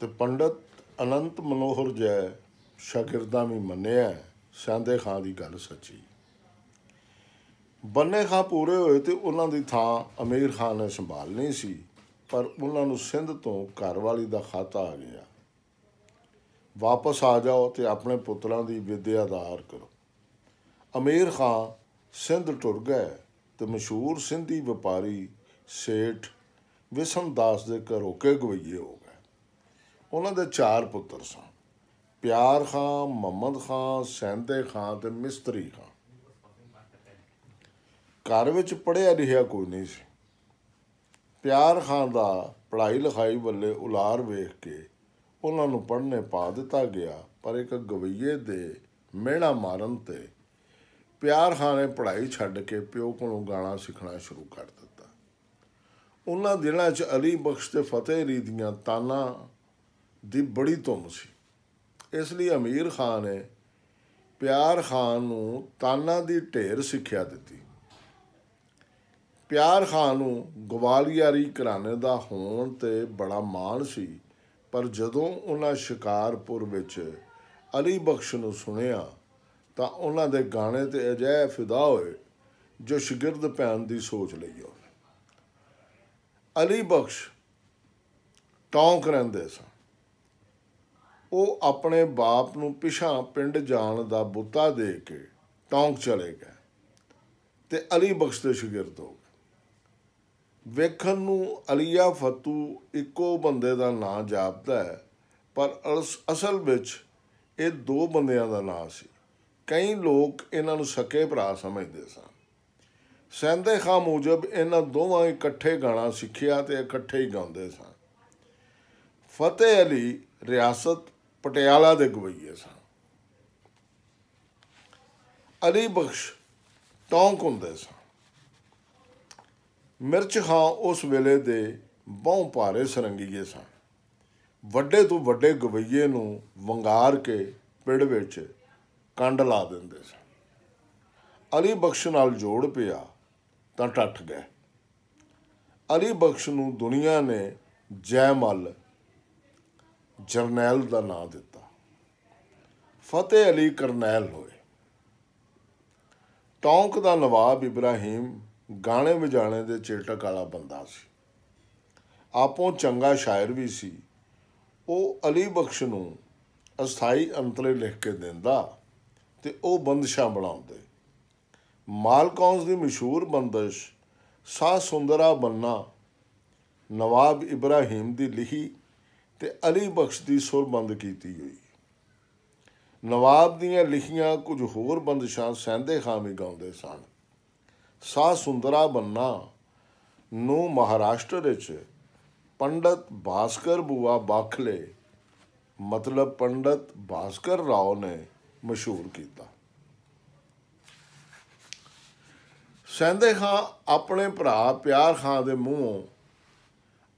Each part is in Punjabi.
ਤੇ ਪੰਡਤ ਅਨੰਤ ਮਨੋਹਰ ਜੈ ਸ਼ਾਗਿਰਦਾਂ ਵੀ ਮੰਨਿਆ ਸਹਿੰਦੇ ਖਾਂ ਦੀ ਗੱਲ ਸੱਚੀ। ਬੰਨੇ ਖਾਂ ਪੂਰੇ ਹੋਏ ਤੇ ਉਹਨਾਂ ਦੀ ਥਾਂ ਅਮੀਰ ਖਾਂ ਨੇ ਸੰਭਾਲਣੀ ਸੀ, ਪਰ ਉਹਨਾਂ ਨੂੰ ਸਿੰਧ ਤੋਂ ਘਰਵਾਲੀ ਦਾ ਖਤ ਆ ਗਿਆ, ਵਾਪਸ ਆ ਜਾਓ ਤੇ ਆਪਣੇ ਪੁੱਤਰਾਂ ਦੀ ਵਿੱਦਿਆ ਦਾ ਆਦਰ ਕਰੋ। ਅਮੀਰ ਖਾਂ ਸਿੰਧ ਟੁਰ ਗਏ ਤੇ ਮਸ਼ਹੂਰ ਸਿੰਧੀ ਵਪਾਰੀ ਸੇਠ ਵਿਸਮ ਦਾਸ ਦੇ ਘਰੋਕੇ ਗਵਈਏ ਹੋ ਗਏ। ਉਹਨਾਂ ਦੇ 4 ਪੁੱਤਰ ਸਨ, ਪਿਆਰ ਖਾਂ, ਮੁਹੰਮਦ ਖਾਂ, ਸਹਿੰਦੇ ਖਾਂ ਤੇ ਮਿਸਤਰੀ ਖਾਂ। ਘਰ ਵਿੱਚ ਪੜ੍ਹਿਆ ਲਿਖਿਆ ਕੋਈ ਨਹੀਂ ਸੀ। ਪਿਆਰ ਖਾਂ ਦਾ ਪੜ੍ਹਾਈ ਲਿਖਾਈ ਵੱਲੇ ਉਲਾਰ ਵੇਖ ਕੇ ਉਹਨਾਂ ਨੂੰ ਪੜ੍ਹਨੇ ਪਾ ਦਿੱਤਾ ਗਿਆ, ਪਰ ਇੱਕ ਗਵਈਏ ਦੇ ਮਿਹਣਾ ਮਾਰਨ 'ਤੇ ਪਿਆਰ ਖਾਂ ਨੇ ਪੜ੍ਹਾਈ ਛੱਡ ਕੇ ਪਿਓ ਕੋਲੋਂ ਗਾਣਾ ਸਿੱਖਣਾ ਸ਼ੁਰੂ ਕਰ ਦਿੱਤਾ। ਉਹਨਾਂ ਦਿਨਾਂ 'ਚ ਅਲੀ ਬਖਸ਼ ਤੇ ਫਤਿਹ ਅਲੀ ਦੀਆਂ ਤਾਨਾਂ ਦੀ ਬੜੀ ਧੁੰਮ ਸੀ, ਇਸ ਲਈ ਅਮੀਰ ਖਾਂ ਨੇ ਪਿਆਰ ਖਾਂ ਨੂੰ ਤਾਨਾਂ ਦੀ ਢੇਰ ਸਿੱਖਿਆ ਦਿੱਤੀ। ਪਿਆਰ ਖਾਂ ਨੂੰ ਗਵਾਲੀਆਰੀ ਘਰਾਣੇ ਦਾ ਹੋਣ 'ਤੇ ਬੜਾ ਮਾਣ ਸੀ, ਪਰ ਜਦੋਂ ਉਹਨਾਂ ਸ਼ਿਕਾਰਪੁਰ ਵਿੱਚ ਅਲੀ ਬਖਸ਼ ਨੂੰ ਸੁਣਿਆ ਤਾਂ ਉਹਨਾਂ ਦੇ ਗਾਣੇ 'ਤੇ ਅਜਿਹੇ ਫਿਦਾ ਹੋਏ ਜੋ ਸ਼ਾਗਿਰਦ ਪੈਣ ਦੀ ਸੋਚ ਲਈ ਹੋਵੇ। ਅਲੀ ਬਖਸ਼ ਟੌਂਕ ਰਹਿੰਦੇ ਸਨ। ਉਹ ਆਪਣੇ ਬਾਪ ਨੂੰ ਪਿਛਾਂ ਪਿੰਡ ਜਾਣ ਦਾ ਬੁੱਤਾ ਦੇ ਕੇ ਟੌਂਕ ਚਲੇ ਗਏ ਤੇ ਅਲੀ ਬਖਸ਼ ਦੇ ਸ਼ਾਗਿਰਦ ਹੋ ਗਏ। ਵੇਖਣ ਨੂੰ ਅਲੀਆ ਫਤੂ ਇੱਕੋ ਬੰਦੇ ਦਾ ਨਾਂ ਜਾਪਦਾ ਹੈ, ਪਰ ਅਸਲ ਵਿੱਚ ਇਹ 2 ਬੰਦਿਆਂ ਦਾ ਨਾਂ ਸੀ। ਕਈ ਲੋਕ ਇਹਨਾਂ ਨੂੰ ਸਕੇ ਭਰਾ ਸਮਝਦੇ ਸਨ। ਸਹਿੰਦੇ ਖਾਂ ਮੂਜਬ ਇਹਨਾਂ ਦੋਵਾਂ ਇਕੱਠੇ ਗਾਣਾ ਸਿੱਖਿਆ ਤੇ ਇਕੱਠੇ ਹੀ ਗਾਉਂਦੇ ਸਨ। ਫਤਿਹ ਅਲੀ ਰਿਆਸਤ ਪਟਿਆਲਾ ਦੇ ਗਵਈਏ ਸਨ। ਅਲੀ ਬਖਸ਼ ਟੌਂਕ ਹੁੰਦੇ ਸਨ। ਮਿਰਚ ਖਾਂ ਉਸ ਵੇਲੇ ਦੇ ਬਹੁ ਭਾਰੇ ਸਰੰਗੀਏ ਸਨ। ਵੱਡੇ ਤੋਂ ਵੱਡੇ ਗਵਈਏ ਨੂੰ ਵੰਗਾਰ ਕੇ ਪਿੰਡ ਵਿੱਚ ਕੰਡ ਲਾ ਦਿੰਦੇ ਸਨ। ਅਲੀ ਬਖਸ਼ ਨਾਲ ਜੋੜ ਪਿਆ ਤਾਂ ਟੱਟ ਗਏ। ਅਲੀ ਬਖਸ਼ ਨੂੰ ਦੁਨੀਆ ਨੇ ਜੈਮਲ ਜਰਨੈਲ ਦਾ ਨਾਂ ਦਿੱਤਾ। ਫਤਿਹ ਅਲੀ ਕਰਨੈਲ ਹੋਏ। ਟੌਂਕ ਦਾ ਨਵਾਬ ਇਬਰਾਹੀਮ ਗਾਣੇ ਵਜਾਣੇ ਦੇ ਚੇਟਕ ਵਾਲਾ ਬੰਦਾ ਸੀ, ਆਪੋਂ ਚੰਗਾ ਸ਼ਾਇਰ ਵੀ ਸੀ। ਉਹ ਅਲੀ ਬਖਸ਼ ਨੂੰ ਅਸਥਾਈ ਅੰਤਰੇ ਲਿਖ ਕੇ ਦਿੰਦਾ ਤੇ ਉਹ ਬੰਦਸ਼ਾਂ ਬਣਾਉਂਦੇ। ਮਾਲਕੌਂਸ ਦੀ ਮਸ਼ਹੂਰ ਬੰਦਸ਼ ਸਾਹ ਸੁੰਦਰਾ ਬੰਨਾ ਨਵਾਬ ਇਬਰਾਹੀਮ ਦੀ ਲਿਖੀ ਤੇ ਅਲੀ ਬਖਸ਼ ਦੀ ਸੁਰਬੰਦ ਕੀਤੀ ਹੋਈ। ਨਵਾਬ ਦੀਆਂ ਲਿਖੀਆਂ ਕੁਝ ਹੋਰ ਬੰਦਸ਼ਾਂ ਸਹਿੰਦੇ ਖਾਂ ਵੀ ਗਾਉਂਦੇ ਸਨ। ਸਾਹ ਸੁੰਦਰਾ ਬੰਨਾ ਨੂੰ ਮਹਾਰਾਸ਼ਟਰ ਵਿੱਚ ਪੰਡਤ ਭਾਸਕਰ ਬੂਆ ਬਾਖਲੇ ਮਤਲਬ ਪੰਡਤ ਭਾਸਕਰ ਰਾਓ ਨੇ ਮਸ਼ਹੂਰ ਕੀਤਾ। ਸਹਿੰਦੇ ਖਾਂ ਆਪਣੇ ਭਰਾ ਪਿਆਰ ਖਾਂ ਦੇ ਮੂੰਹੋਂ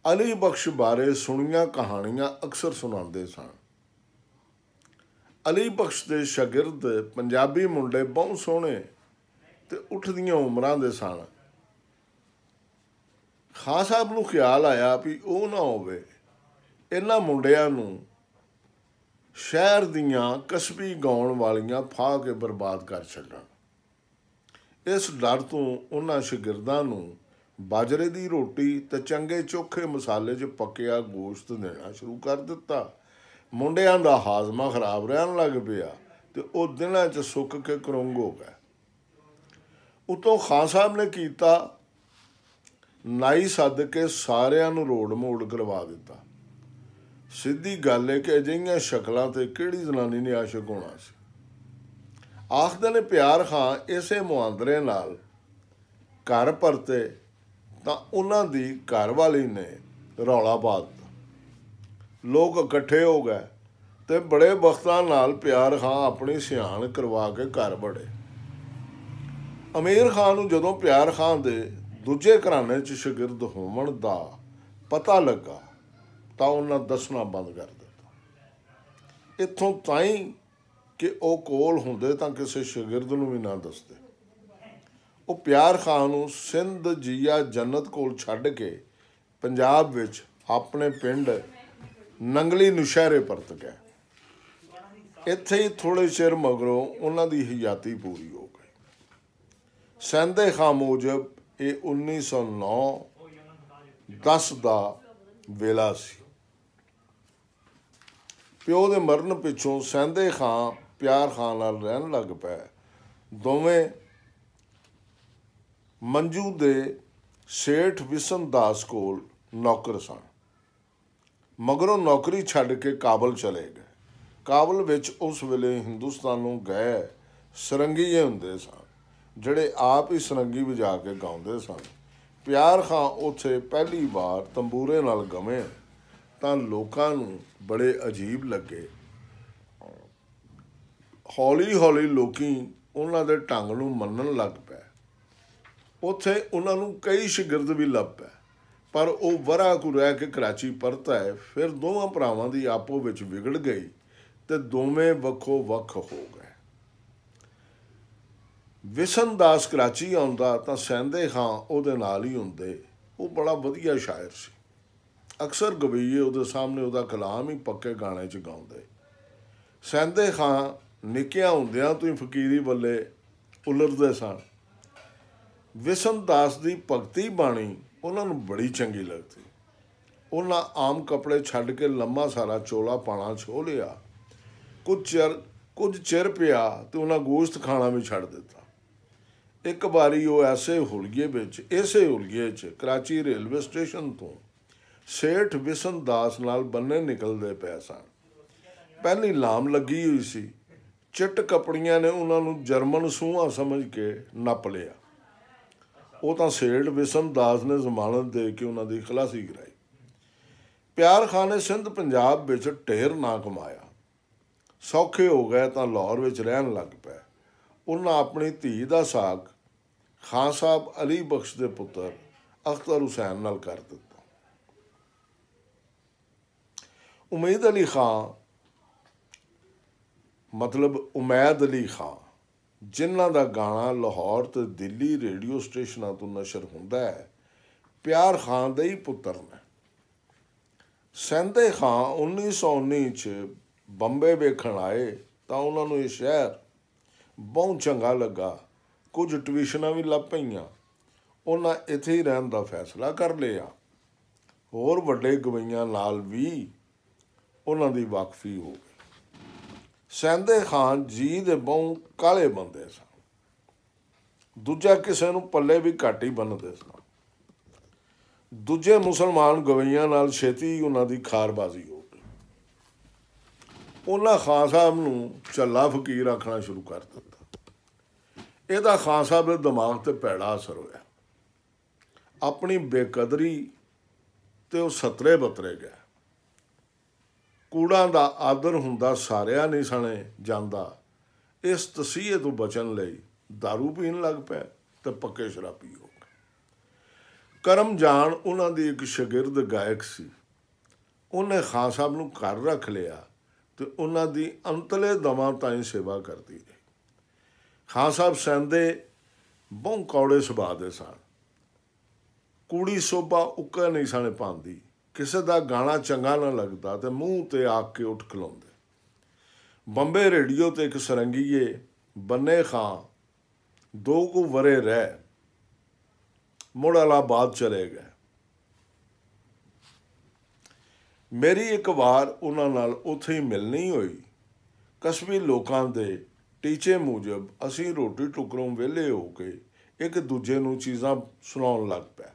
ਅਲੀ ਬਖਸ਼ ਬਾਰੇ ਸੁਣੀਆਂ ਕਹਾਣੀਆਂ ਅਕਸਰ ਸੁਣਾਉਂਦੇ ਸਨ। ਅਲੀ ਬਖਸ਼ ਦੇ ਸ਼ਾਗਿਰਦ ਪੰਜਾਬੀ ਮੁੰਡੇ ਬਹੁਤ ਸੋਹਣੇ ਤੇ ਉੱਠਦੀਆਂ ਉਮਰਾਂ ਦੇ ਸਨ। ਖਾਂ ਸਾਹਿਬ ਨੂੰ ਖਿਆਲ ਆਇਆ ਵੀ ਉਹ ਨਾ ਹੋਵੇ ਇਹਨਾਂ ਮੁੰਡਿਆਂ ਨੂੰ ਸ਼ਹਿਰ ਦੀਆਂ ਕਸਬੀ ਗਾਉਣ ਵਾਲੀਆਂ ਫਾਹ ਕੇ ਬਰਬਾਦ ਕਰ ਛੱਡਣ। ਇਸ ਡਰ ਤੋਂ ਉਹਨਾਂ ਸ਼ਾਗਿਰਦਾਂ ਨੂੰ ਬਾਜਰੇ ਦੀ ਰੋਟੀ ਤੇ ਚੰਗੇ ਚੋਖੇ ਮਸਾਲੇ 'ਚ ਪੱਕਿਆ ਗੋਸ਼ਤ ਦੇਣਾ ਸ਼ੁਰੂ ਕਰ ਦਿੱਤਾ। ਮੁੰਡਿਆਂ ਦਾ ਹਾਜ਼ਮਾ ਖਰਾਬ ਰਹਿਣ ਲੱਗ ਪਿਆ ਤੇ ਉਹ ਦਿਨਾਂ 'ਚ ਸੁੱਕ ਕੇ ਕਰੰਗ ਹੋ ਗਏ। ਉਤੋਂ ਖਾਂ ਸਾਹਿਬ ਨੇ ਕੀਤਾ ਨਾਈ ਸੱਦ ਕੇ ਸਾਰਿਆਂ ਨੂੰ ਰੋੜ ਮੋੜ ਕਰਵਾ ਦਿੱਤਾ। ਸਿੱਧੀ ਗੱਲ ਹੈ ਕਿ ਅਜਿਹੀਆਂ ਸ਼ਕਲਾਂ 'ਤੇ ਕਿਹੜੀ ਜ਼ਨਾਨੀ ਨੇ ਆਸ਼ਕ ਹੋਣਾ ਸੀ। ਆਖਦੇ ਨੇ ਪਿਆਰ ਖਾਂ ਇਸੇ ਮੁਹਾਂਦਰੇ ਨਾਲ ਘਰ ਪਰਤੇ ਤਾਂ ਉਹਨਾਂ ਦੀ ਘਰਵਾਲੀ ਨੇ ਰੌਲਾ ਪਾ ਦਿੱਤਾ। ਲੋਕ ਇਕੱਠੇ ਹੋ ਗਏ ਤੇ ਬੜੇ ਬਖਤਾਂ ਨਾਲ ਪਿਆਰ ਖਾਂ ਆਪਣੀ ਸਿਆਣ ਕਰਵਾ ਕੇ ਘਰ ਵੜੇ। ਅਮੀਰ ਖਾਂ ਨੂੰ ਜਦੋਂ ਪਿਆਰ ਖਾਂ ਦੇ ਦੂਜੇ ਘਰਾਣੇ 'ਚ ਸ਼ਾਗਿਰਦ ਹੋਣ ਦਾ ਪਤਾ ਲੱਗਾ ਤਾਂ ਉਹਨਾਂ ਦੱਸਣਾ ਬੰਦ ਕਰ ਦਿੱਤਾ। ਇੱਥੋਂ ਤਾਈਂ ਕਿ ਉਹ ਕੋਲ ਹੁੰਦੇ ਤਾਂ ਕਿਸੇ ਸ਼ਾਗਿਰਦ ਨੂੰ ਵੀ ਨਾ ਦੱਸਦੇ। ਉਹ ਪਿਆਰ ਖਾਂ ਨੂੰ ਸਿੰਧ ਜੀਆ ਜੰਨਤ ਕੋਲ ਛੱਡ ਕੇ ਪੰਜਾਬ ਵਿੱਚ ਆਪਣੇ ਪਿੰਡ ਨੰਗਲੀ ਨੁਸ਼ਹਿਰੇ ਪਰਤ ਗਏ। ਇੱਥੇ ਹੀ ਥੋੜ੍ਹੇ ਚਿਰ ਮਗਰੋਂ ਉਹਨਾਂ ਦੀ ਹਯਾਤੀ ਪੂਰੀ ਹੋ ਗਈ। ਸਹਿੰਦੇ ਖਾਂ ਮੂਜਬ ਇਹ 1909-10 ਦਾ ਵੇਲਾ ਸੀ। ਪਿਓ ਦੇ ਮਰਨ ਪਿੱਛੋਂ ਸਹਿੰਦੇ ਖਾਂ ਪਿਆਰ ਖਾਂ ਨਾਲ ਰਹਿਣ ਲੱਗ ਪਏ। ਦੋਵੇਂ ਮੰਜੂ ਦੇ ਸੇਠ ਵਿਸ਼ਨ ਦਾਸ ਕੋਲ ਨੌਕਰ ਸਨ। ਮਗਰੋਂ ਨੌਕਰੀ ਛੱਡ ਕੇ ਕਾਬਲ ਚਲੇ ਗਏ। ਕਾਬਲ ਵਿੱਚ ਉਸ ਵੇਲੇ ਹਿੰਦੁਸਤਾਨ ਗਏ ਸਰੰਗੀਏ ਹੁੰਦੇ ਸਨ, ਜਿਹੜੇ ਆਪ ਹੀ ਸਰੰਗੀ ਵਜਾ ਕੇ ਗਾਉਂਦੇ ਸਨ। ਪਿਆਰ ਖਾਂ ਉੱਥੇ ਪਹਿਲੀ ਵਾਰ ਤੰਬੂਰੇ ਨਾਲ ਗਵੇਂ ਤਾਂ ਲੋਕਾਂ ਨੂੰ ਬੜੇ ਅਜੀਬ ਲੱਗੇ। ਹੌਲੀ ਹੌਲੀ ਲੋਕੀ ਉਹਨਾਂ ਦੇ ਢੰਗ ਨੂੰ ਮੰਨਣ ਲੱਗ ਪਏ। ਉੱਥੇ ਉਹਨਾਂ ਨੂੰ ਕਈ ਸ਼ਾਗਿਰਦ ਵੀ ਲੱਭ ਪਏ, ਪਰ ਉਹ ਵਰ੍ਹਾ ਕੁ ਰਹਿ ਕੇ ਕਰਾਚੀ ਪਰਤ ਆਏ। ਫਿਰ ਦੋਵਾਂ ਭਰਾਵਾਂ ਦੀ ਆਪੋ ਵਿੱਚ ਵਿਗੜ ਗਈ ਤੇ ਦੋਵੇਂ ਵੱਖੋ ਵੱਖ ਹੋ ਗਏ। ਵਿਸ਼ਨ ਦਾਸ ਕਰਾਚੀ ਆਉਂਦਾ ਤਾਂ ਸਹਿੰਦੇ ਖਾਂ ਉਹਦੇ ਨਾਲ ਹੀ ਹੁੰਦੇ। ਉਹ ਬੜਾ ਵਧੀਆ ਸ਼ਾਇਰ ਸੀ। ਅਕਸਰ ਗਵਈਏ ਉਹਦੇ ਸਾਹਮਣੇ ਉਹਦਾ ਕਲਾਮ ਹੀ ਪੱਕੇ ਗਾਣੇ 'ਚ ਗਾਉਂਦੇ। ਸਹਿੰਦੇ ਖਾਂ ਨਿੱਕਿਆਂ ਹੁੰਦਿਆਂ ਤੋਂ ਹੀ ਫਕੀਰੀ ਵੱਲੇ ਉਲਰਦੇ ਸਨ। ਵਿਸ਼ਨ ਦਾਸ ਦੀ ਭਗਤੀ ਬਾਣੀ ਉਹਨਾਂ ਨੂੰ ਬੜੀ ਚੰਗੀ ਲੱਗਦੀ। ਉਹਨਾਂ ਆਮ ਕੱਪੜੇ ਛੱਡ ਕੇ ਲੰਮਾ ਸਾਰਾ ਚੋਲਾ ਪਾਣਾ ਛੋਹ ਲਿਆ। ਕੁਝ ਚਿਰ ਪਿਆ ਤੇ ਉਹਨਾਂ ਗੋਸ਼ਤ ਖਾਣਾ ਵੀ ਛੱਡ ਦਿੱਤਾ। ਇੱਕ ਵਾਰੀ ਉਹ ਇਸੇ ਹੁਲੀਏ 'ਚ ਕਰਾਚੀ ਰੇਲਵੇ ਸਟੇਸ਼ਨ ਤੋਂ ਸੇਠ ਵਿਸ਼ਨ ਦਾਸ ਨਾਲ ਬੰਨੇ ਨਿਕਲਦੇ ਪਏ ਸਨ। ਪਹਿਲੀ ਲਾਮ ਲੱਗੀ ਹੋਈ ਸੀ। ਚਿੱਟ ਕੱਪੜੀਆਂ ਨੇ ਉਹਨਾਂ ਨੂੰ ਜਰਮਨ ਸੂਹਾ ਸਮਝ ਕੇ ਨੱਪ ਲਿਆ। ਉਹ ਤਾਂ ਸੇਠ ਵਿਸ਼ਨ ਦਾਸ ਨੇ ਜ਼ਮਾਨਤ ਦੇ ਕੇ ਉਹਨਾਂ ਦੀ ਖਲਾਸੀ ਕਰਾਈ। ਪਿਆਰ ਖਾਂ ਨੇ ਸਿੰਧ ਪੰਜਾਬ ਵਿੱਚ ਢੇਰ ਨਾਂ ਕਮਾਇਆ। ਸੌਖੇ ਹੋ ਗਏ ਤਾਂ ਲਾਹੌਰ ਵਿੱਚ ਰਹਿਣ ਲੱਗ ਪਏ। ਉਹਨਾਂ ਆਪਣੀ ਧੀ ਦਾ ਸਾਕ ਖਾਂ ਸਾਹਿਬ ਅਲੀ ਬਖਸ਼ ਦੇ ਪੁੱਤਰ ਅਖਤਰ ਹੁਸੈਨ ਨਾਲ ਕਰ ਦਿੱਤਾ। ਉਮੈਦ ਅਲੀ ਖਾਂ ਜਿਨ੍ਹਾਂ ਦਾ ਗਾਣਾ ਲਾਹੌਰ ਤੇ ਦਿੱਲੀ ਰੇਡੀਓ ਸਟੇਸ਼ਨਾਂ ਤੋਂ ਨਸ਼ਰ ਹੁੰਦਾ ਹੈ, ਪਿਆਰ ਖਾਂ ਦੇ ਹੀ ਪੁੱਤਰ ਨੇ। ਸਹਿੰਦੇ ਖਾਂ 1919 'ਚ ਬੰਬੇ ਵੇਖਣ ਆਏ ਤਾਂ ਉਹਨਾਂ ਨੂੰ ਇਹ ਸ਼ਹਿਰ ਬਹੁਤ ਚੰਗਾ ਲੱਗਾ। ਕੁਝ ਟਿਊਸ਼ਨਾਂ ਵੀ ਲੱਭ ਪਈਆਂ। ਉਹਨਾਂ ਇੱਥੇ ਹੀ ਰਹਿਣ ਦਾ ਫੈਸਲਾ ਕਰ ਲਿਆ। ਹੋਰ ਵੱਡੇ ਗਵਈਆਂ ਨਾਲ ਵੀ ਉਹਨਾਂ ਦੀ ਵਾਕਫੀ ਹੋ ਗਈ। ਸਹਿੰਦੇ ਖਾਂ ਜੀ ਦੇ ਬਹੁਤ ਕਾਲੇ ਬੰਦੇ ਸਨ। ਦੂਜਾ ਕਿਸੇ ਨੂੰ ਪੱਲੇ ਵੀ ਘੱਟ ਹੀ ਬੰਨ੍ਹਦੇ ਸਨ। ਦੂਜੇ ਮੁਸਲਮਾਨ ਗਵਈਆਂ ਨਾਲ ਛੇਤੀ ਉਹਨਾਂ ਦੀ ਖਾਰਬਾਜ਼ੀ ਹੋ ਗਈ। ਉਹਨਾਂ ਖਾਂ ਸਾਹਿਬ ਨੂੰ ਝੱਲਾ ਫਕੀਰ ਆਖਣਾ ਸ਼ੁਰੂ ਕਰ ਦਿੱਤਾ। ਇਹਦਾ ਖਾਂ ਸਾਹਿਬ ਦੇ ਦਿਮਾਗ 'ਤੇ ਭੈੜਾ ਅਸਰ ਹੋਇਆ। ਆਪਣੀ ਬੇਕਦਰੀ ਤੇ ਉਹ ਸਤਰੇ ਬਤਰੇ ਗਏ। ਕੂੜਾਂ ਦਾ ਆਦਰ ਹੁੰਦਾ ਸਾਰਿਆਂ ਨਹੀਂ ਸਣੇ ਜਾਂਦਾ। ਇਸ ਤਸੀਹੇ ਤੋਂ ਬਚਣ ਲਈ ਦਾਰੂ ਪੀਣ ਲੱਗ ਪਏ ਤੇ ਪੱਕੇ ਸ਼ਰਾਬੀ ਹੋ ਗਏ। ਕਰਮ ਜਾਨ ਉਹਨਾਂ ਦੀ ਇੱਕ ਸ਼ਾਗਿਰਦ ਗਾਇਕ ਸੀ। ਉਹਨੇ ਖਾਂ ਸਾਹਿਬ ਨੂੰ ਘਰ ਰੱਖ ਲਿਆ ਤੇ ਉਹਨਾਂ ਦੀ ਅੰਤਲੇ ਦਮਾਂ ਤਾਈਂ ਸੇਵਾ ਕਰਦੀ ਰਹੀ। ਖਾਂ ਸਾਹਿਬ ਸਹਿੰਦੇ ਬਹੁਤ ਕੌੜੇ ਸੁਭਾਅ ਦੇ ਸਨ। ਕੂੜੀ ਸੋਭਾ ਉੱਕਾ ਨਹੀਂ ਸਣੇ ਪਾਉਂਦੀ। ਕਿਸੇ ਦਾ ਗਾਣਾ ਚੰਗਾ ਨਾ ਲੱਗਦਾ ਤੇ ਮੂੰਹ 'ਤੇ ਆ ਕੇ ਉੱਠ ਖਲੋਂਦੇ। ਬੰਬੇ ਰੇਡੀਓ 'ਤੇ ਇੱਕ ਸਰੰਗੀਏ ਬੰਨੇ ਖਾਂ 2 ਕੁ ਵਰ੍ਹੇ ਰਹਿ ਮੁੜ ਇਲਾਹਾਬਾਦ ਚਲੇ ਗਏ। ਮੇਰੀ ਇੱਕ ਵਾਰ ਉਹਨਾਂ ਨਾਲ ਉੱਥੇ ਹੀ ਮਿਲਣੀ ਹੋਈ। ਕਸਬੀ ਲੋਕਾਂ ਦੇ ਟੀਚੇ ਮੂਜਬ ਅਸੀਂ ਰੋਟੀ ਟੁਕਰੋਂ ਵਿਹਲੇ ਹੋ ਕੇ ਇੱਕ ਦੂਜੇ ਨੂੰ ਚੀਜ਼ਾਂ ਸੁਣਾਉਣ ਲੱਗ ਪਏ।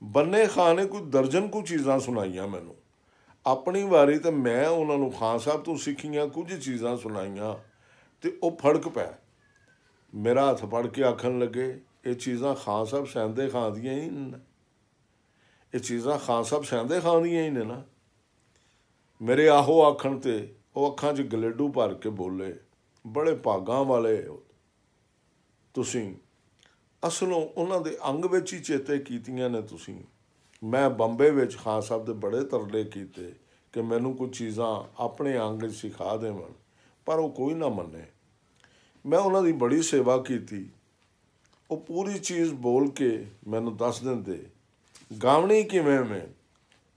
ਬੰਨੇ ਖਾਂ ਨੇ ਕੋਈ ਦਰਜਨ ਕੁ ਚੀਜ਼ਾਂ ਸੁਣਾਈਆਂ ਮੈਨੂੰ। ਆਪਣੀ ਵਾਰੀ ਤੇ ਮੈਂ ਉਹਨਾਂ ਨੂੰ ਖਾਂ ਸਾਹਿਬ ਤੋਂ ਸਿੱਖੀਆਂ ਕੁਝ ਚੀਜ਼ਾਂ ਸੁਣਾਈਆਂ ਤੇ ਉਹ ਫੜਕ ਪਏ। ਮੇਰਾ ਹੱਥ ਫੜ ਕੇ ਆਖਣ ਲੱਗੇ, ਇਹ ਚੀਜ਼ਾਂ ਖਾਂ ਸਾਹਿਬ ਸਹਿੰਦੇ ਖਾਂ ਦੀਆਂ ਹੀ ਨੇ। ਇਹ ਚੀਜ਼ਾਂ ਖਾਂ ਸਾਹਿਬ ਸਹਿੰਦੇ ਖਾਂ ਦੀਆਂ ਹੀ ਨੇ ਨਾ। ਮੇਰੇ ਆਹੋ ਆਖਣ 'ਤੇ ਉਹ ਅੱਖਾਂ 'ਚ ਗਲੇਡੂ ਭਰ ਕੇ ਬੋਲੇ, ਬੜੇ ਭਾਗਾਂ ਵਾਲੇ ਤੁਸੀਂ। ਅਸਲੋਂ ਉਹਨਾਂ ਦੇ ਅੰਗ ਵਿੱਚ ਹੀ ਚੇਤੇ ਕੀਤੀਆਂ ਨੇ ਤੁਸੀਂ। ਮੈਂ ਬੰਬੇ ਵਿੱਚ ਖਾਂ ਸਾਹਿਬ ਦੇ ਬੜੇ ਤਰਲੇ ਕੀਤੇ ਕਿ ਮੈਨੂੰ ਕੁਝ ਚੀਜ਼ਾਂ ਆਪਣੇ ਅੰਗ 'ਚ ਸਿਖਾ ਦੇਵਣ, ਪਰ ਉਹ ਕੋਈ ਨਾ ਮੰਨੇ। ਮੈਂ ਉਹਨਾਂ ਦੀ ਬੜੀ ਸੇਵਾ ਕੀਤੀ। ਉਹ ਪੂਰੀ ਚੀਜ਼ ਬੋਲ ਕੇ ਮੈਨੂੰ ਦੱਸ ਦਿੰਦੇ। ਗਾਵਣੀ ਕਿਵੇਂ ਮੈਂ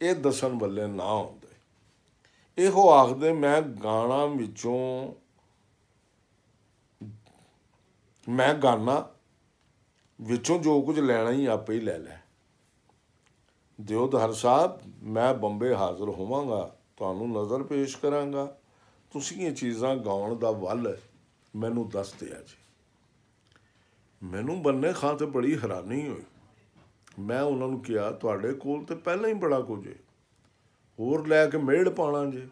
ਇਹ ਦੱਸਣ ਵਾਲੇ ਨਾ ਹੁੰਦੇ। ਇਹੋ ਆਖਦੇ ਮੈਂ ਗਾਣਾ ਵਿੱਚੋਂ ਮੈਂ ਗਾਣਾ ਵਿੱਚੋਂ ਜੋ ਕੁਝ ਲੈਣਾ ਹੀ ਆਪੇ ਹੀ ਲੈ ਲੈ। ਦਿਓਧਰ ਸਾਹਿਬ ਮੈਂ ਬੰਬੇ ਹਾਜ਼ਰ ਹੋਵਾਂਗਾ, ਤੁਹਾਨੂੰ ਨਜ਼ਰ ਪੇਸ਼ ਕਰਾਂਗਾ, ਤੁਸੀਂ ਇਹ ਚੀਜ਼ਾਂ ਗਾਉਣ ਦਾ ਵੱਲ ਮੈਨੂੰ ਦੱਸ ਦਿਆ ਜੀ। ਮੈਨੂੰ ਬੰਨੇ ਖਾਂ ਤੇ ਬੜੀ ਹੈਰਾਨੀ ਹੋਈ। ਮੈਂ ਉਹਨਾਂ ਨੂੰ ਕਿਹਾ ਤੁਹਾਡੇ ਕੋਲ ਤੇ ਪਹਿਲਾਂ ਹੀ ਬੜਾ ਕੁਝ ਹੈ, ਹੋਰ ਲੈ ਕੇ ਮੇੜ ਪਾਉਣਾ ਜੇ।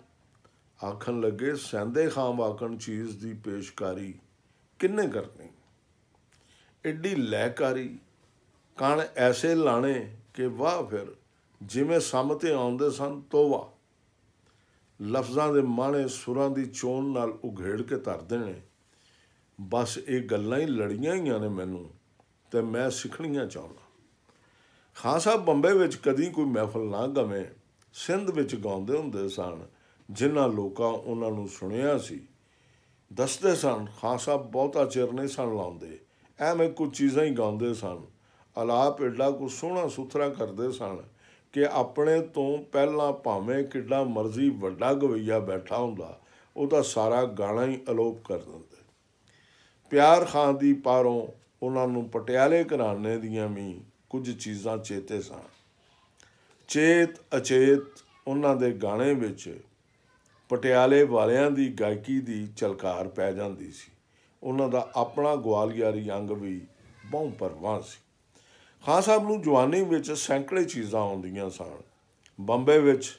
ਆਖਣ ਲੱਗੇ ਸੈਂਦੇ ਖਾਂ ਵਾਕਣ ਚੀਜ਼ ਦੀ ਪੇਸ਼ਕਾਰੀ ਕਿੰਨੇ ਕਰਨੀ, ਐਡੀ ਲੈਕਾਰੀ ਕਣ ਐਸੇ ਲਾਣੇ ਕਿ ਵਾਹ ਫਿਰ ਜਿਵੇਂ ਸਾਹਮਣੇ ਆਉਂਦੇ ਸਨ ਤੋਵਾ। ਲਫ਼ਜ਼ਾਂ ਦੇ ਮਾਣੇ ਸੁਰਾਂ ਦੀ ਚੋਣ ਨਾਲ ਉਘੇੜ ਕੇ ਧਰ ਦੇਣੇ। ਬਸ ਇਹ ਗੱਲਾਂ ਹੀ ਲੜੀਆਂ ਹੋਈਆਂ ਨੇ ਮੈਨੂੰ, ਤੇ ਮੈਂ ਸਿੱਖਣੀਆਂ ਚਾਹੁੰਦਾ। ਖਾਂ ਸਾਹਿਬ ਬੰਬੇ ਵਿੱਚ ਕਦੀ ਕੋਈ ਮਹਿਫਲ ਨਾ ਗਵੇਂ ਸਿੰਧ ਵਿੱਚ ਗਾਉਂਦੇ ਹੁੰਦੇ ਸਨ। ਜਿਨ੍ਹਾਂ ਲੋਕਾਂ ਉਹਨਾਂ ਨੂੰ ਸੁਣਿਆ ਸੀ ਦੱਸਦੇ ਸਨ ਖਾਂ ਸਾਹਿਬ ਬਹੁਤਾ ਚਿਰ ਨਹੀਂ ਸਨ ਲਾਉਂਦੇ, ਐਵੇਂ ਕੁਝ ਚੀਜ਼ਾਂ ਹੀ ਗਾਉਂਦੇ ਸਨ। ਆਲਾਪ ਐਡਾ ਕੁਝ ਸੋਹਣਾ ਸੁਥਰਾ ਕਰਦੇ ਸਨ ਕਿ ਆਪਣੇ ਤੋਂ ਪਹਿਲਾਂ ਭਾਵੇਂ ਕਿੱਡਾ ਮਰਜ਼ੀ ਵੱਡਾ ਗਵਈਆ ਬੈਠਾ ਹੁੰਦਾ ਉਹਦਾ ਸਾਰਾ ਗਾਣਾ ਹੀ ਅਲੋਪ ਕਰ ਦਿੰਦੇ। ਪਿਆਰ ਖਾਂ ਦੀ ਪਾਰੋਂ ਉਹਨਾਂ ਨੂੰ ਪਟਿਆਲੇ ਘਰਾਣੇ ਦੀਆਂ ਵੀ ਕੁਝ ਚੀਜ਼ਾਂ ਚੇਤੇ ਸਨ। ਚੇਤ ਅਚੇਤ ਉਹਨਾਂ ਦੇ ਗਾਣੇ ਵਿੱਚ ਪਟਿਆਲੇ ਵਾਲਿਆਂ ਦੀ ਗਾਇਕੀ ਦੀ ਝਲਕਾਰ ਪੈ ਜਾਂਦੀ ਸੀ। ਉਹਨਾਂ ਦਾ ਆਪਣਾ ਗਵਾਲੀਅਰੀ ਅੰਗ ਵੀ ਬਹੁ ਪਰਵਾਹ ਸੀ। ਖਾਂ ਸਾਹਿਬ ਨੂੰ ਜਵਾਨੀ ਵਿੱਚ ਸੈਂਕੜੇ ਚੀਜ਼ਾਂ ਆਉਂਦੀਆਂ ਸਨ। ਬੰਬੇ ਵਿੱਚ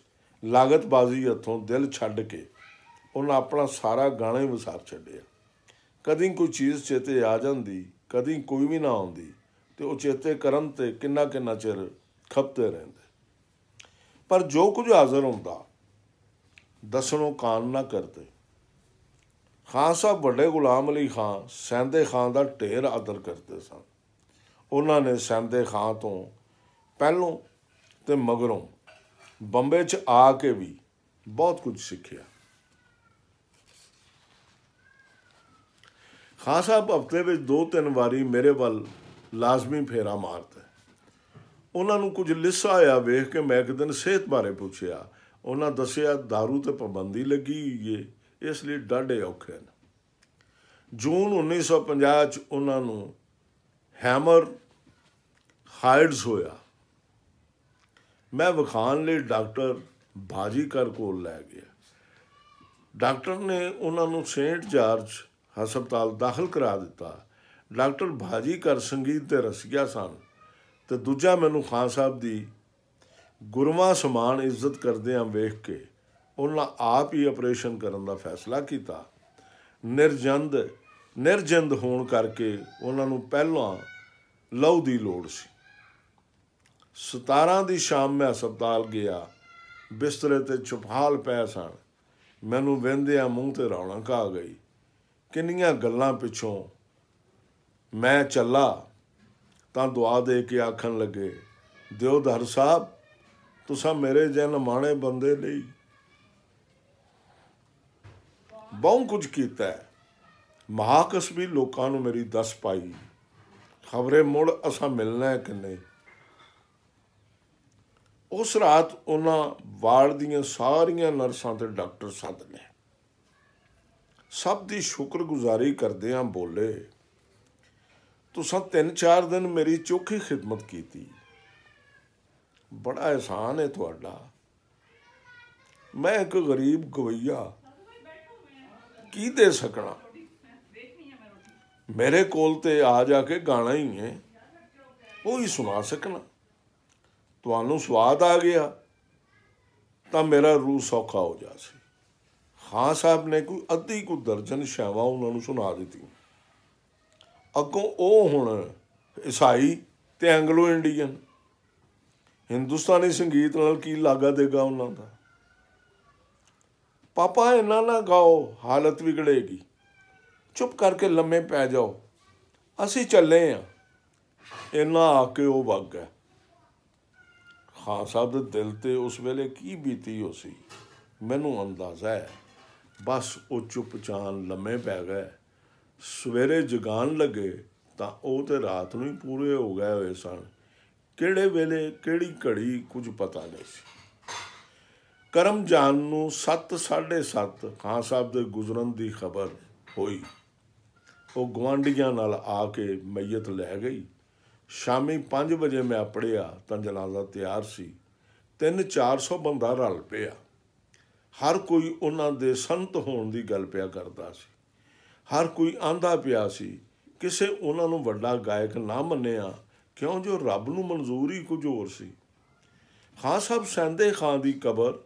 ਲਾਗਤਬਾਜ਼ੀ ਹੱਥੋਂ ਦਿਲ ਛੱਡ ਕੇ ਉਹਨਾਂ ਆਪਣਾ ਸਾਰਾ ਗਾਣਾ ਹੀ ਵਿਸਾਰ ਛੱਡਿਆ। ਕਦੀ ਕੋਈ ਚੀਜ਼ ਚੇਤੇ ਆ ਜਾਂਦੀ, ਕਦੀ ਕੋਈ ਵੀ ਨਾ ਆਉਂਦੀ, ਅਤੇ ਉਹ ਚੇਤੇ ਕਰਨ 'ਤੇ ਕਿੰਨਾ ਕਿੰਨਾ ਚਿਰ ਖਪਤੇ ਰਹਿੰਦੇ। ਪਰ ਜੋ ਕੁਝ ਹਾਜ਼ਰ ਹੁੰਦਾ ਦੱਸਣੋਂ ਕਾਨ ਨਾ ਕਰਦੇ। ਖਾਂ ਸਾਹਿਬ ਵੱਡੇ ਗੁਲਾਮ ਅਲੀ ਖਾਂ ਸੈਂਦੇ ਖਾਂ ਦਾ ਢੇਰ ਆਦਰ ਕਰਦੇ ਸਨ। ਉਹਨਾਂ ਨੇ ਸੈਂਦੇ ਖਾਂ ਤੋਂ ਪਹਿਲੋਂ ਤੇ ਮਗਰੋਂ ਬੰਬੇ 'ਚ ਆ ਕੇ ਵੀ ਬਹੁਤ ਕੁਝ ਸਿੱਖਿਆ। ਖਾਂ ਸਾਹਿਬ ਹਫ਼ਤੇ ਵਿੱਚ 2-3 ਵਾਰੀ ਮੇਰੇ ਵੱਲ ਲਾਜ਼ਮੀ ਫੇਰਾ ਮਾਰਦੇ। ਉਹਨਾਂ ਨੂੰ ਕੁਝ ਲਿੱਸਾ ਆਇਆ ਵੇਖ ਕੇ ਮੈਂ ਇੱਕ ਦਿਨ ਸਿਹਤ ਬਾਰੇ ਪੁੱਛਿਆ। ਉਹਨਾਂ ਦੱਸਿਆ ਦਾਰੂ 'ਤੇ ਪਾਬੰਦੀ ਲੱਗੀ ਹੋਈ ਹੈ, ਇਸ ਲਈ ਡਾਢੇ ਔਖੇ ਨੇ। ਜੂਨ 1950 'ਚ ਉਹਨਾਂ ਨੂੰ ਹੈਮਰ ਹਾਈਡਸ ਹੋਇਆ। ਮੈਂ ਵਿਖਾਉਣ ਲਈ ਡਾਕਟਰ ਬਾਜੀਕਰ ਕੋਲ ਲੈ ਗਿਆ। ਡਾਕਟਰ ਨੇ ਉਹਨਾਂ ਨੂੰ ਸੇਂਟ ਜਾਰਜ ਹਸਪਤਾਲ ਦਾਖਲ ਕਰਾ ਦਿੱਤਾ। ਡਾਕਟਰ ਬਾਜੀਕਰ ਸੰਗੀਤ ਦੇ ਰਸੀਆ ਸਨ ਅਤੇ ਦੂਜਾ ਮੈਨੂੰ ਖਾਂ ਸਾਹਿਬ ਦੀ ਗੁਰੂਆਂ ਸਮਾਨ ਇੱਜ਼ਤ ਕਰਦਿਆਂ ਵੇਖ ਕੇ ਉਹਨਾਂ ਆਪ ਹੀ ਆਪਰੇਸ਼ਨ ਕਰਨ ਦਾ ਫੈਸਲਾ ਕੀਤਾ। ਨਿਰਜਿੰਦ ਹੋਣ ਕਰਕੇ ਉਹਨਾਂ ਨੂੰ ਪਹਿਲਾਂ ਲਹੂ ਦੀ ਲੋੜ ਸੀ। 17 ਦੀ ਸ਼ਾਮ ਮੈਂ ਹਸਪਤਾਲ ਗਿਆ। ਬਿਸਤਰੇ 'ਤੇ ਚੁਪਹਾਲ ਪਏ ਸਨ। ਮੈਨੂੰ ਵਹਿੰਦਿਆਂ ਮੂੰਹ 'ਤੇ ਰੌਣਕ ਆ ਗਈ। ਕਿੰਨੀਆਂ ਗੱਲਾਂ ਪਿੱਛੋਂ ਮੈਂ ਚੱਲਾ ਤਾਂ ਦੁਆ ਦੇ ਕੇ ਆਖਣ ਲੱਗੇ ਦਿਓਧਰ ਸਾਹਿਬ ਤੁਸਾਂ ਮੇਰੇ ਜਿਹੇ ਮਾਣੇ ਬੰਦੇ ਲਈ ਬਹੁਤ ਕੁਝ ਕੀਤਾ ਹੈ। ਮਹਾਕਸਬੀ ਲੋਕਾਂ ਨੂੰ ਮੇਰੀ ਦੱਸ ਪਾਈ, ਖਬਰੇ ਮੁੜ ਅਸਾਂ ਮਿਲਣਾ ਕਿ ਨਹੀਂ। ਉਸ ਰਾਤ ਉਹਨਾਂ ਵਾਰਡ ਦੀਆਂ ਸਾਰੀਆਂ ਨਰਸਾਂ ਤੇ ਡਾਕਟਰ ਸੱਦ ਲਏ। ਸਭ ਦੀ ਸ਼ੁਕਰਗੁਜ਼ਾਰੀ ਕਰਦਿਆਂ ਬੋਲੇ ਤੁਸਾਂ 3-4 ਦਿਨ ਮੇਰੀ ਚੋਖੀ ਖਿਦਮਤ ਕੀਤੀ, ਬੜਾ ਅਹਿਸਾਨ ਹੈ ਤੁਹਾਡਾ। ਮੈਂ ਇੱਕ ਗਰੀਬ ਗਵਈਆ ਕੀ ਦੇ ਸਕਣਾ, ਮੇਰੇ ਕੋਲ ਤੇ ਆ ਜਾ ਕੇ ਗਾਣਾ ਹੀ ਹੈ, ਉਹ ਹੀ ਸੁਣਾ ਸਕਣਾ। ਤੁਹਾਨੂੰ ਸਵਾਦ ਆ ਗਿਆ ਤਾਂ ਮੇਰਾ ਰੂਹ ਸੌਖਾ ਹੋ ਜਾ ਸੀ। ਖਾਂ ਸਾਹਿਬ ਨੇ ਕੋਈ ਅੱਧੀ ਕੁ ਦਰਜਨ ਸ਼ੈਵਾਂ ਉਹਨਾਂ ਨੂੰ ਸੁਣਾ ਦਿੱਤੀਆਂ। ਅੱਗੋਂ ਉਹ ਹੁਣ ਈਸਾਈ ਅਤੇ ਐਂਗਲੋ ਇੰਡੀਅਨ ਹਿੰਦੁਸਤਾਨੀ ਸੰਗੀਤ ਨਾਲ ਕੀ ਲਾਗਾ ਦੇਗਾ ਉਹਨਾਂ ਦਾ। ਪਾਪਾ ਇਹਨਾਂ ਨਾ ਗਾਓ, ਹਾਲਤ ਵਿਗੜੇਗੀ, ਚੁੱਪ ਕਰਕੇ ਲੰਮੇ ਪੈ ਜਾਓ, ਅਸੀਂ ਚੱਲੇ ਹਾਂ। ਇੰਨਾ ਆ ਕੇ ਉਹ ਵਗ ਗਿਆ। ਖਾਂ ਸਾਹਿਬ ਦੇ ਦਿਲ 'ਤੇ ਉਸ ਵੇਲੇ ਕੀ ਬੀਤੀ ਹੋ ਸੀ ਮੈਨੂੰ ਅੰਦਾਜ਼ਾ ਹੈ। ਬਸ ਉਹ ਚੁੱਪ-ਚਾਨ ਲੰਮੇ ਪੈ ਗਏ। ਸਵੇਰੇ ਜਗਾਉਣ ਲੱਗੇ ਤਾਂ ਉਹ ਤਾਂ ਰਾਤ ਨੂੰ ਹੀ ਪੂਰੇ ਹੋ ਗਏ ਹੋਏ ਸਨ। ਕਿਹੜੇ ਵੇਲੇ ਕਿਹੜੀ ਘੜੀ ਕੁਝ ਪਤਾ ਨਹੀਂ ਸੀ। ਕਰਮਜਾਨ ਨੂੰ 7:30 ਖਾਂ ਸਾਹਿਬ ਦੇ ਗੁਜ਼ਰਨ ਦੀ ਖਬਰ ਹੋਈ। ਉਹ ਗੁਆਂਢੀਆਂ ਨਾਲ ਆ ਕੇ ਮਈਅਤ ਲੈ ਗਈ। ਸ਼ਾਮੀ 5 ਵਜੇ ਮੈਂ ਪੜ੍ਹਿਆ ਤਾਂ ਜਨਾਜ਼ਾ ਤਿਆਰ ਸੀ। 300-400 ਬੰਦਾ ਰਲ ਪਿਆ। ਹਰ ਕੋਈ ਉਹਨਾਂ ਦੇ ਸੰਤ ਹੋਣ ਦੀ ਗੱਲ ਪਿਆ ਕਰਦਾ ਸੀ। ਹਰ ਕੋਈ ਆਂਦਾ ਪਿਆ ਸੀ। ਕਿਸੇ ਉਹਨਾਂ ਨੂੰ ਵੱਡਾ ਗਾਇਕ ਨਾ ਮੰਨਿਆ, ਕਿਉਂ ਜੋ ਰੱਬ ਨੂੰ ਮਨਜ਼ੂਰ ਹੀ ਕੁਝ ਹੋਰ ਸੀ। ਖਾਂ ਸਾਹਿਬ ਸੈਂਦੇ ਖਾਂ ਦੀ ਕਬਰ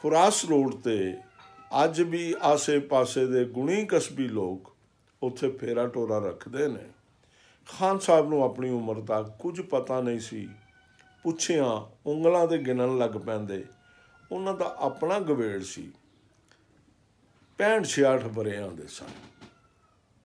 ਫੁਰਾਸ ਰੋਡ 'ਤੇ ਅੱਜ ਵੀ ਆਸੇ ਪਾਸੇ ਦੇ ਗੁਣੀ ਕਸਬੀ ਲੋਕ ਉੱਥੇ ਫੇਰਾ ਟੋਰਾ ਰੱਖਦੇ ਨੇ। ਖਾਨ ਸਾਹਿਬ ਨੂੰ ਆਪਣੀ ਉਮਰ ਦਾ ਕੁਝ ਪਤਾ ਨਹੀਂ ਸੀ। ਪੁੱਛਿਆ ਉਂਗਲਾਂ 'ਤੇ ਗਿਣਨ ਲੱਗ ਪੈਂਦੇ। ਉਹਨਾਂ ਦਾ ਆਪਣਾ ਗਵੇੜ ਸੀ। 65-66 ਵਰ੍ਹਿਆਂ ਦੇ ਸਨ।